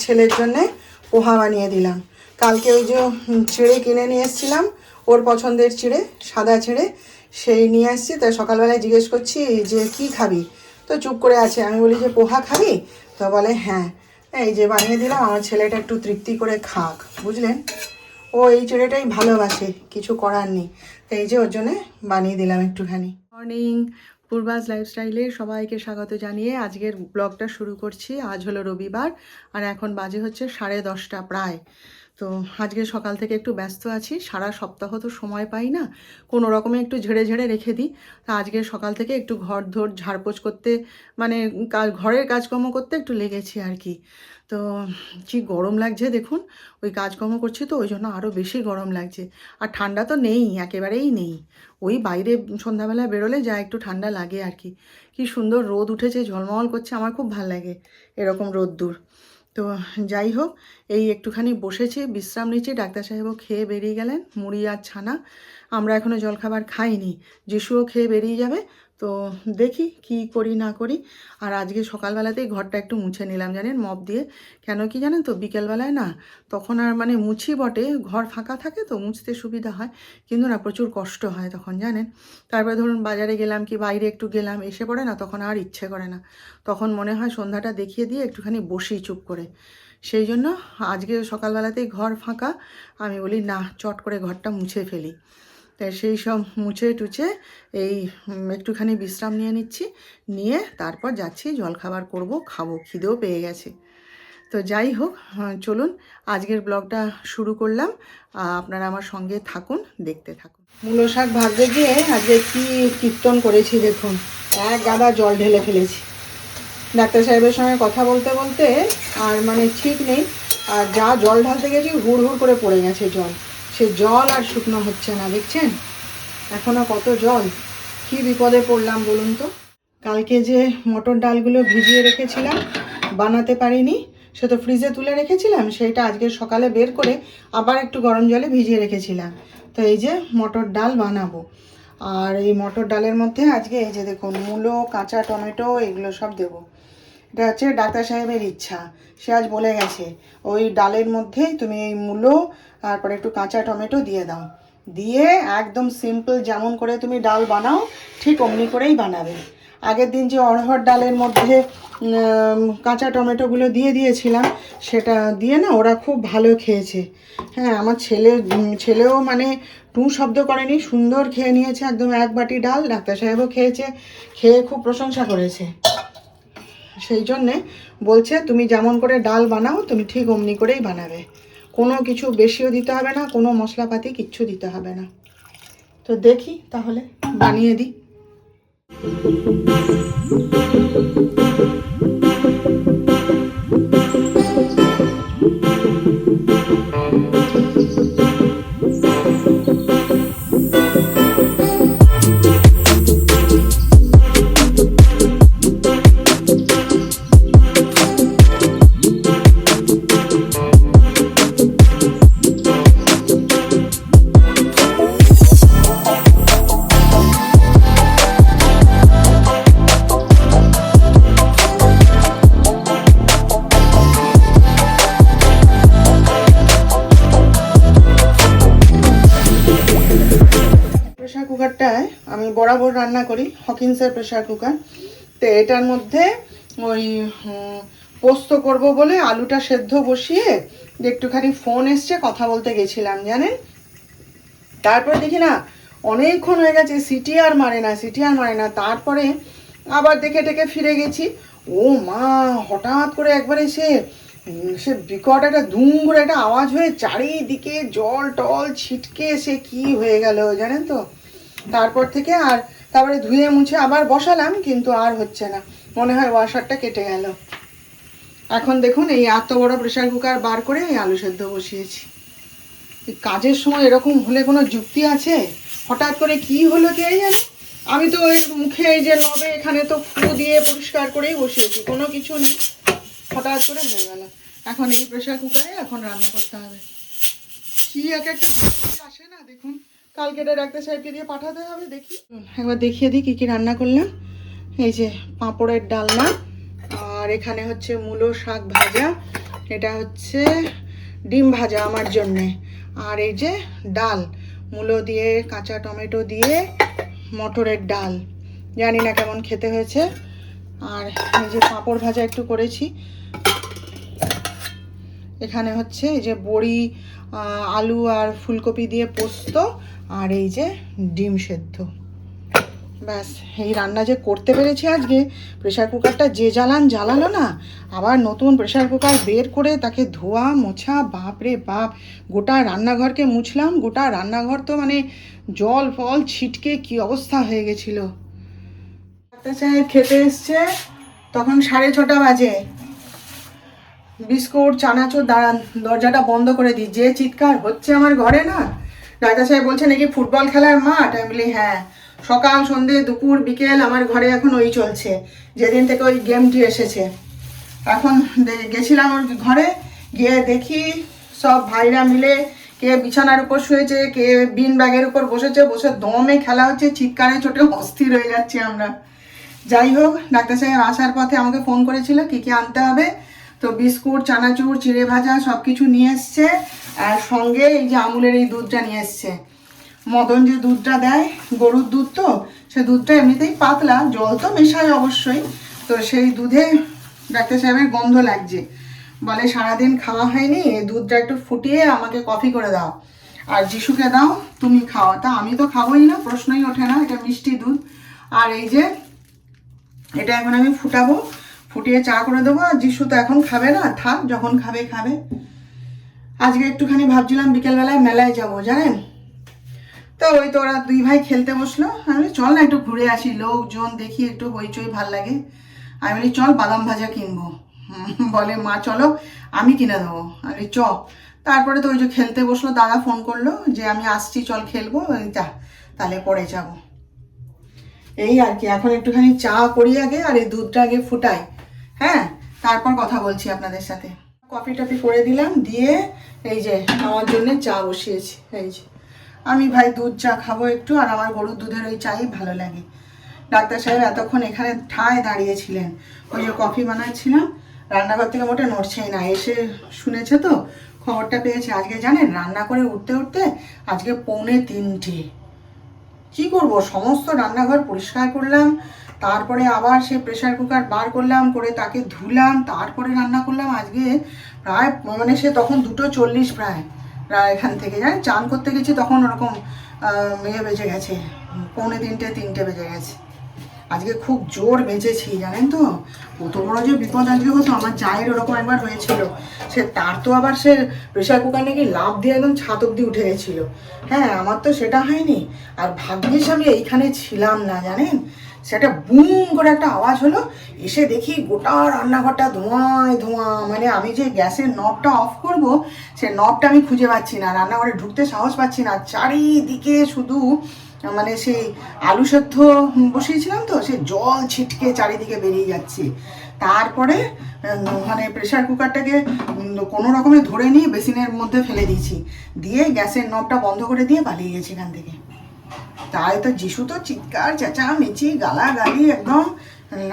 ছেলের জন্যে পোহা বানিয়ে দিলাম। কালকে ওই যে চিড়ে কিনে নিয়ে এসেছিলাম, ওর পছন্দের চিড়ে, সাদা চিড়ে, সেই নিয়ে আসছি। তাই সকালবেলায় জিজ্ঞেস করছি যে কি খাবি, তো চুপ করে আছে। আমি বলি যে পোহা খাবি, তো বলে হ্যাঁ। এই যে বানিয়ে দিলাম, আমার ছেলেটা একটু তৃপ্তি করে খাক, বুঝলেন। ও এই চিড়েটাই ভালোবাসে, কিছু করার নেই। তো এই যে ওর জন্যে বানিয়ে দিলাম একটুখানি। মর্নিং, পূর্বাস লাইফস্টাইলে সবাইকে স্বাগত জানিয়ে আজকের ব্লগটা শুরু করছি। আজ হলো রবিবার, আর এখন বাজে হচ্ছে 10:30 প্রায়। তো আজকে সকাল থেকে একটু ব্যস্ত আছি, সারা সপ্তাহ তো সময় পাই না, কোনো রকমে একটু ঝেড়ে ঝেড়ে রেখে দিই। তা আজকে সকাল থেকে একটু ঘর ধর ঝাড়পোছ করতে, মানে ঘরের কাজকর্ম করতে একটু লেগেছি আর কি। তো কি গরম লাগছে দেখুন, ওই কাজকর্ম করছি তো ওই জন্য আরও বেশি গরম লাগছে। আর ঠান্ডা তো নেই, একেবারেই নেই। ওই বাইরে সন্ধ্যাবেলা বেরোলে যা একটু ঠান্ডা লাগে আর কি। কি সুন্দর রোদ উঠেছে, ঝলমল করছে, আমার খুব ভাল লাগে এরকম রোদ্দুর। তো যাই হোক, এই একটুখানি বসেছি, বিশ্রাম নিচ্ছি। ডাক্তার সাহেবও খেয়ে বেরিয়ে গেলেন, মুড়ি আর ছানা। আমরা এখনও জলখাবার খাইনি, যিশুও খেয়ে বেরিয়ে যাবে। তো দেখি কি করি না করি। আর আজকে সকালবেলাতেই ঘরটা একটু মুছে নিলাম, জানেন, মপ দিয়ে। কেন কি জানেন তো, বিকেলবেলায় না তখন আর মানে মুছি বটে, ঘর ফাঁকা থাকে তো মুছতে সুবিধা হয়, কিন্তু না প্রচুর কষ্ট হয় তখন, জানেন। তারপরে ধরুন বাজারে গেলাম কি বাইরে একটু গেলাম, এসে পড়ে না তখন আর ইচ্ছে করে না। তখন মনে হয় সন্ধ্যাটা দেখিয়ে দিয়ে একটুখানি বসি চুপ করে। সেই জন্য আজকে সকালবেলাতেই ঘর ফাঁকা, আমি বলি না চট করে ঘরটা মুছে ফেলি। তাই সেই সব মুছে টুছে এই একটুখানি বিশ্রাম নিয়ে নিচ্ছি, নিয়ে তারপর যাচ্ছি জলখাবার করব, খাবো, খিদেও পেয়ে গেছে। তো যাই হোক, চলুন আজকের ব্লগটা শুরু করলাম। আপনারা আমার সঙ্গে থাকুন, দেখতে থাকুন। মূলো শাক ভাজতে গিয়ে আজকে কি কীর্তন করেছি দেখুন, এক গাদা জল ঢেলে ফেলেছি। ডাক্তার সাহেবের সঙ্গে কথা বলতে বলতে আর মানে ঠিক নেই, আর যা জল ঢালতে গেছি হুড় হুড় করে পড়ে গেছে জল। সে জল আর শুকনো হচ্ছে না, দেখছেন এখনও কত জল। কি বিপদে পড়লাম বলুন তো। কালকে যে মটর ডালগুলো ভিজিয়ে রেখেছিলাম, বানাতে পারিনি, সে তো ফ্রিজে তুলে রেখেছিলাম, সেইটা আজকে সকালে বের করে আবার একটু গরম জলে ভিজিয়ে রেখেছিলাম। তো এই যে মটর ডাল বানাবো। আর এই মটর ডালের মধ্যে আজকে এই যে দেখুন মূলো, কাঁচা টমেটো, এগুলো সব দেবো। এটা হচ্ছে ডাক্তার সাহেবের ইচ্ছা, সে আজ বলে গেছে ওই ডালের মধ্যেই তুমি এই মূলো তারপরে একটু কাঁচা টমেটো দিয়ে দাও, দিয়ে একদম সিম্পল যেমন করে তুমি ডাল বানাও ঠিক অমনি করেই বানাবে। আগের দিন যে অড়হর ডালের মধ্যে কাঁচা টমেটোগুলো দিয়ে দিয়েছিলাম, সেটা দিয়ে না ওরা খুব ভালো খেয়েছে। হ্যাঁ, আমার ছেলেও মানে টু শব্দ করেনি, সুন্দর খেয়ে নিয়েছে একদম এক বাটি ডাল। ডাক্তার সাহেবও খেয়েছে, খেয়ে খুব প্রশংসা করেছে। সেই জন্যে বলছে তুমি যেমন করে ডাল বানাও তুমি ঠিক অমনি করেই বানাবে, কোনো কিছু বেশিও দিতে হবে না, কোনো মশলাপাতি কিচ্ছু দিতে হবে না। তো দেখি তাহলে বানিয়ে দিই। প্রেশার কুকারটায় আমি বরাবর রান্না করি, হকিন্সের প্রেশার কুকার। তো এটার মধ্যে ওই পোস্ত করব বলে আলুটা সেদ্ধ বসিয়ে একটুখানি ফোন এসছে, কথা বলতে গেছিলাম জানেন। তারপরে দেখি না অনেকক্ষণ হয়ে গেছে, সিটি আর মারে না। তারপরে আবার দেখে টেকে ফিরে গেছি। ও মা, হঠাৎ করে একবারে সে বিকট একটা ধুম করে একটা আওয়াজ হয়ে চারিদিকে জল টল ছিটকে সে কি হয়ে গেল জানেন তো। তারপর থেকে আর তারপরে ধুয়ে মুছে আবার বসালাম, কিন্তু আর হচ্ছে না, মনে হয় ওয়াশারটা কেটে গেল। এখন দেখুন এই এত বড় প্রেশার কুকার বার করে এই আলু সেদ্ধ বসিয়েছি। কাজের সময় এরকম হলে কোনো যুক্তি আছে? হঠাৎ করে কি হলো কে জানে। আমি তো ওই মুখে এই যে নবে এখানে তো ফু দিয়ে পরিষ্কার করেই বসিয়েছি, কোনো কিছু নেই, হঠাৎ করে হয়ে গেল। এখন এই প্রেশার কুকারে এখন রান্না করতে হবে। কি এক একটা আসে না দেখুন, কালকে এটা ডাক্তার সাহেবকে দিয়ে পাঠাতে হবে। দেখি একবার দেখিয়ে দিই কী কী রান্না করলাম। এই যে পাঁপড়ের ডালনা, আর এখানে হচ্ছে মূলো শাক ভাজা, এটা হচ্ছে ডিম ভাজা আমার জন্যে, আর এই যে ডাল, মূলো দিয়ে কাঁচা টমেটো দিয়ে মটরের ডাল, জানি না কেমন খেতে হয়েছে। আর এই যে পাঁপড় ভাজা একটু করেছি। এখানে হচ্ছে এই যে বড়ি, আলু আর ফুলকপি দিয়ে পোস্ত, আর এই যে ডিম সেদ্ধ। ব্যাস, এই রান্না যে করতে পেরেছি আজকে। প্রেশার কুকারটা যে জ্বালালো না, আবার নতুন প্রেশার কুকার বের করে তাকে ধোয়া মোছা, বাপ রে বাপ, গোটা রান্নাঘরকে মুছলাম। গোটা রান্নাঘর তো মানে জল ফল ছিটকে কি অবস্থা হয়ে গেছিল। একটা সাহেব খেতে এসছে, তখন 6:30 বাজে। বিস্কুট চানাচুর, দাঁড়ান দরজাটা বন্ধ করে দিই, যে চিৎকার হচ্ছে আমার ঘরে না। ডাক্তার সাহেব বলছে নাকি ফুটবল খেলার মাঠ। আমি বলি হ্যাঁ, সকাল সন্ধে দুপুর বিকেল আমার ঘরে এখন ওই চলছে, যেদিন থেকে ওই গেমটি এসেছে। এখন গেছিলাম ওর ঘরে, গিয়ে দেখি সব ভাইরা মিলে কে বিছানার উপর শুয়েছে, কে বিন ব্যাগের উপর বসেছে, বসে দমে খেলা হচ্ছে, চিৎকারে চোটে অস্থির হয়ে যাচ্ছি আমরা। যাই হোক, ডাক্তার সাহেব আসার পথে আমাকে ফোন করেছিল কী কী আনতে হবে। তো বিস্কুট চানাচুর চিড়ে ভাজা সব কিছু নিয়ে এসছে, আর সঙ্গে এই যে আমুলের এই দুধটা নিয়ে এসছে। মদন যে দুধটা দেয়, গরুর দুধ, তো সে দুধটা এমনিতেই পাতলা, জল তো মেশায় অবশ্যই। তো সেই দুধে ডাক্তার সাহেবের গন্ধ লাগছে, বলে সারাদিন খাওয়া হয়নি, এই দুধটা একটু ফুটিয়ে আমাকে কফি করে দাও, আর যিশুকে দাও, তুমি খাও। তা আমি তো খাবোই না, প্রশ্নই ওঠে না, এটা মিষ্টি দুধ। আর এই যে এটা এখন আমি ফুটাবো, ফুটিয়ে চা করে দেবো। আর যিশু তো এখন খাবে না, থাক, যখন খাবে খাবে। আজকে একটুখানি ভাবছিলাম বিকেলবেলায় মেলায় যাব, জানেন তো। ওই তো ওরা দুই ভাই খেলতে বসলো, আমি চল না একটু ঘুরে আসি, লোকজন দেখি একটু হইচই ভাল লাগে। আমি বলি চল বাদাম ভাজা কিনবো। বলে মা চলো, আমি কিনে দেবো। আমি চ। তারপরে তো ওই যে খেলতে বসলো, দাদা ফোন করলো যে আমি আসছি, চল খেলবো। যা, তাহলে পরে যাবো। এই আর কি, এখন একটুখানি চা করি আগে, আর এই দুধটা আগে ফুটাই, হ্যাঁ, তারপর কথা বলছি আপনাদের সাথে। কফি টফি করে দিলাম, দিয়ে এই যে আমার জন্য চা বসিয়েছি। এই যে আমি ভাই দুধ চা খাবো একটু, আর আমার গরুর দুধের ওই চাই ভালো লাগে। ডাক্তার সাহেব এতক্ষণ এখানে ঠায় দাঁড়িয়েছিলেন, ওই যে কফি বানাচ্ছিলাম, রান্নাঘর থেকে মোটে নড়ছেই না। এসে শুনেছে তো, খবরটা পেয়েছে। আজকে জানেন রান্না করে উঠতে উঠতে আজকে 2:45। কি করব, সমস্ত রান্নাঘর পরিষ্কার করলাম, তারপরে আবার সে প্রেসার কুকার বার করলাম, করে তাকে ধুলাম, তারপরে রান্না করলাম। আজকে প্রায় মানে সে তখন 2:40 প্রায় এখান থেকে, জানেন চান করতে গেছি তখন ওরকম বেজে গেছে, 2:45-3 বেজে গেছে। আজকে খুব জোর বেঁচেছি, জানেন তো। কত বড় যে বিপদ আজকে হতো। আমার চায়ের ওরকম একবার হয়েছিল, সে তার তো আবার সে প্রেশার কুকার নাকি লাফ দিয়ে একদম ছাদ অব্দি উঠে গেছিলো। হ্যাঁ, আমার তো সেটা হয়নি। আর ভাগ্যিস আমি এইখানে ছিলাম না, জানেন। সেটা বুম করে একটা আওয়াজ হলো, এসে দেখি গোটা রান্নাঘরটা ধোঁয়ায় ধোঁয়া। মানে আমি যে গ্যাসের নবটা অফ করব, সে নবটা আমি খুঁজে পাচ্ছি না, রান্নাঘরে ঢুকতে সাহস পাচ্ছি না। চারিদিকে শুধু মানে সেই আলু সেদ্ধ বসিয়েছিলাম তো, সে জল ছিটকে চারিদিকে বেরিয়ে যাচ্ছে। তারপরে মানে প্রেশার কুকারটাকে কোনো রকমে ধরে নিয়ে বেসিনের মধ্যে ফেলে দিয়েছি, দিয়ে গ্যাসের নবটা বন্ধ করে দিয়ে পালিয়ে গেছি এখান থেকে। তাই তো যিশু তো চিৎকার চেঁচামেচি গালাগালি একদম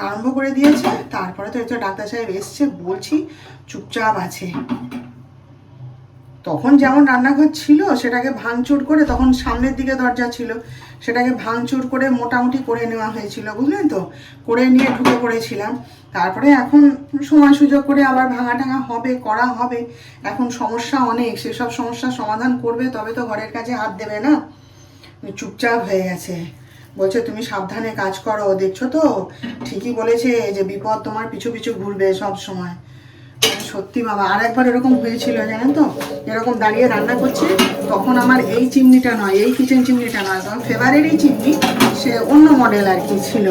আরম্ভ করে দিয়েছে। তারপরে তো একটু ডাক্তার সাহেব এসছে, বলছি চুপচাপ আছে। তখন যেমন রান্নাঘর ছিল সেটাকে ভাঙচুর করে, তখন সামনের দিকে দরজা ছিল, সেটাকে ভাঙচুর করে মোটামুটি করে নেওয়া হয়েছিল, বুঝলেন তো, করে নিয়ে ঢুকে পড়েছিলাম। তারপরে এখন সময় সুযোগ করে আবার ভাঙা টাঙা হবে, করা হবে। এখন সমস্যা অনেক, সেসব সমস্যার সমাধান করবে তবে তো ঘরের কাজে হাত দেবে না। চুপচাপ হয়ে গেছে, বলছে তুমি সাবধানে কাজ করো, দেখছো তো ঠিকই বলেছে যে বিপদ তোমার পিছু পিছু ঘুরবে সব সময়। সত্যি বাবা, আর একবার এরকম হয়েছিল জানেন তো, এরকম দাঁড়িয়ে রান্না করছি, তখন আমার এই চিমনিটা নয়, এই কিচেন চিমনিটা নয়, তখন ফেভারেরই চিমনি, সে অন্য মডেল আর কি ছিল।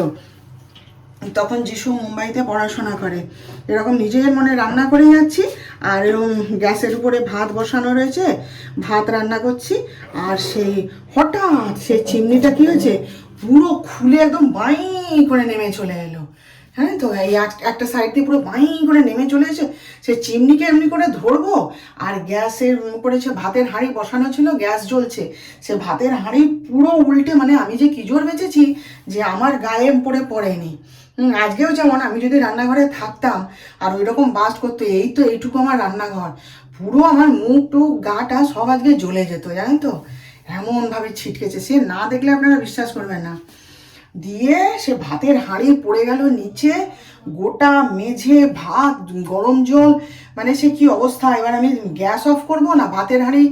তখন যিশু মুম্বাইতে পড়াশোনা করে, এরকম নিজের মনে রান্না করে যাচ্ছি, আর এরকম গ্যাসের উপরে ভাত বসানো রয়েছে, ভাত রান্না করছি, আর সেই হঠাৎ সেই চিমনিটা কী হয়েছে, পুরো খুলে একদম বাই করে নেমে চলে এলো। হ্যাঁ, তো এই একটা সাইড দিয়ে পুরো বাই করে নেমে চলে এসে সে চিমনিকে এমনি করে ধরবো, আর গ্যাসের উপরে সে ভাতের হাঁড়ি বসানো ছিল, গ্যাস জ্বলছে, সে ভাতের হাঁড়ি পুরো উল্টে, মানে আমি যে কি জোর বেঁচেছি যে আমার গায়ে পড়েনি। আজকেও যেমন আমি যদি রান্নাঘরে থাকতাম আর ওই রকম বাস্ট করতো, এই তো এইটুকু আমার রান্নাঘর, পুরো আমার মুখ টুক গাটা সব আজকে জ্বলে যেত, জানেন তো, এমনভাবে ছিটকেছে, সে না দেখলে আপনারা বিশ্বাস করবেন না। দিয়ে সে ভাতের হাঁড়ি পড়ে গেল নিচে, গোটা মেঝে ভাত, গরম জল, মানে সে কি অবস্থা। এবার আমি গ্যাস অফ করব না, ভাতের হাঁড়ি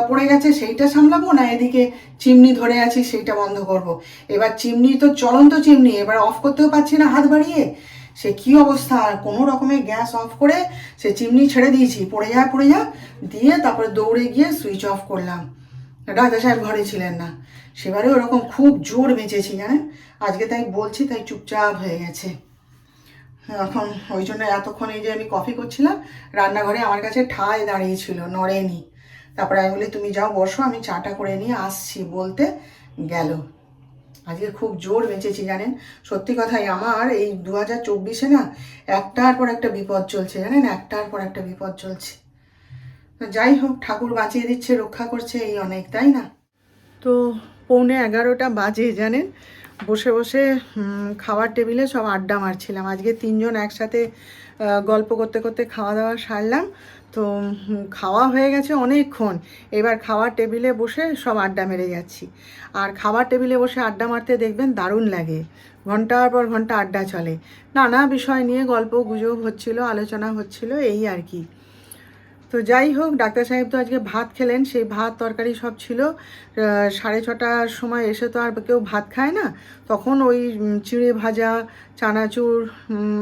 পড়ে গেছে সেইটা সামলাবো, না এদিকে চিমনি ধরে আছি সেইটা বন্ধ করব। এবার চিমনি তো চলন্ত চিমনি, এবার অফ করতেও পারছি না হাত বাড়িয়ে, সে কি অবস্থা। কোনো রকমে গ্যাস অফ করে সে চিমনি ছেড়ে দিয়েছি, পড়ে যা দিয়ে তারপরে দৌড়ে গিয়ে সুইচ অফ করলাম। ডাক্তার সাহেব ঘরে ছিলেন না, সেবারে ওরকম খুব জোর বেঁচেছি জানেন। আজকে তাই বলছি, তাই চুপচাপ হয়ে গেছে এখন। ওই জন্য এতক্ষণ এই যে আমি কফি করছিলাম, রান্নাঘরে আমার কাছে ঠায় দাঁড়িয়েছিল, নড়েনি। তারপরে আমি বলি তুমি যাও বসো, আমি চাটা করে নিয়ে আসছি বলতে গেল। আজকে খুব জোর বেঁচেছি জানেন। সত্যি কথাই, আমার এই 2024-এ না একটার পর একটা বিপদ চলছে জানেন, একটার পর একটা বিপদ চলছে। যাই হোক, ঠাকুর বাঁচিয়ে দিচ্ছে, রক্ষা করছে, এই অনেক, তাই না? তো 11:45 বাজে জানেন, বসে বসে খাওয়ার টেবিলে সব আড্ডা মারছিলাম। আজকে 3জন একসাথে গল্প করতে করতে খাওয়া দাওয়া সারলাম। তো খাওয়া হয়ে গেছে অনেকক্ষণ, এবার খাওয়ার টেবিলে বসে সব আড্ডা মেরে যাচ্ছি। আর খাওয়ার টেবিলে বসে আড্ডা মারতে দেখবেন দারুণ লাগে, ঘন্টার পর ঘন্টা আড্ডা চলে, নানা বিষয় নিয়ে গল্প গুজব হচ্ছিল, আলোচনা হচ্ছিল, এই আর কি। তো যাই হোক, ডাক্তার সাহেব তো আজকে ভাত খেলেন, সেই ভাত তরকারি সব ছিল। 6:30টার সময় এসে তো আর কেউ ভাত খায় না, তখন ওই চিড়ে ভাজা, চানাচুর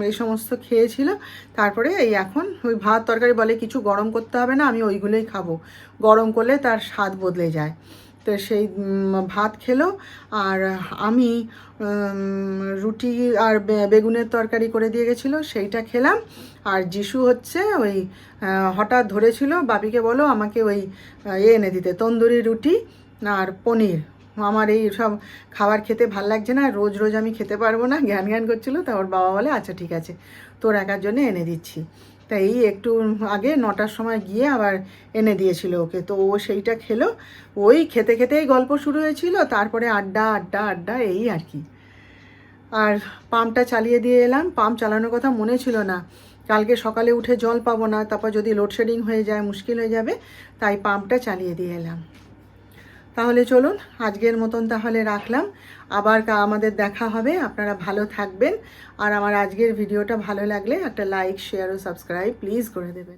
এই সমস্ত খেয়েছিল। তারপরে এই এখন ওই ভাত তরকারি বলে কিছু গরম করতে হবে না, আমি ওইগুলোই খাবো, গরম করলে তার স্বাদ বদলে যায়। তো সেই ভাত খেলো, আর আমি রুটি আর বেগুনের তরকারি করে দিয়ে গেছিলো, সেইটা খেলাম। আর যিশু হচ্ছে ওই হঠাৎ ধরেছিল বাপিকে বলো আমাকে ওই এনে দিতে, তন্দুরি রুটি আর পনির। আমার এই সব খাবার খেতে ভাল লাগছে না, রোজ রোজ আমি খেতে পারবো না, জ্ঞান করছিল। তা ওর বাবা বলে আচ্ছা ঠিক আছে, তোর একার জন্য এনে দিচ্ছি। তা এই একটু আগে 9টার সময় গিয়ে আবার এনে দিয়েছিল ওকে, তো ও সেইটা খেলো। ওই খেতে খেতেই গল্প শুরু হয়েছিল, তারপরে আড্ডা আড্ডা আড্ডা, এই আর কি। আর পাম্পটা চালিয়ে দিয়ে এলাম, পাম্প চালানোর কথা মনে ছিল না, কালকে সকালে উঠে জল পাবো না, তারপর যদি লোডশেডিং হয়ে যায় মুশকিল হয়ে যাবে, তাই পাম্পটা চালিয়ে দিয়ে এলাম। তাহলে চলুন আজকের মতন তাহলে রাখলাম, আবার আমাদের দেখা হবে। আপনারা ভালো থাকবেন, আর আমার আজকের ভিডিওটা ভালো লাগলে একটা লাইক, শেয়ার ও সাবস্ক্রাইব প্লিজ করে দেবেন।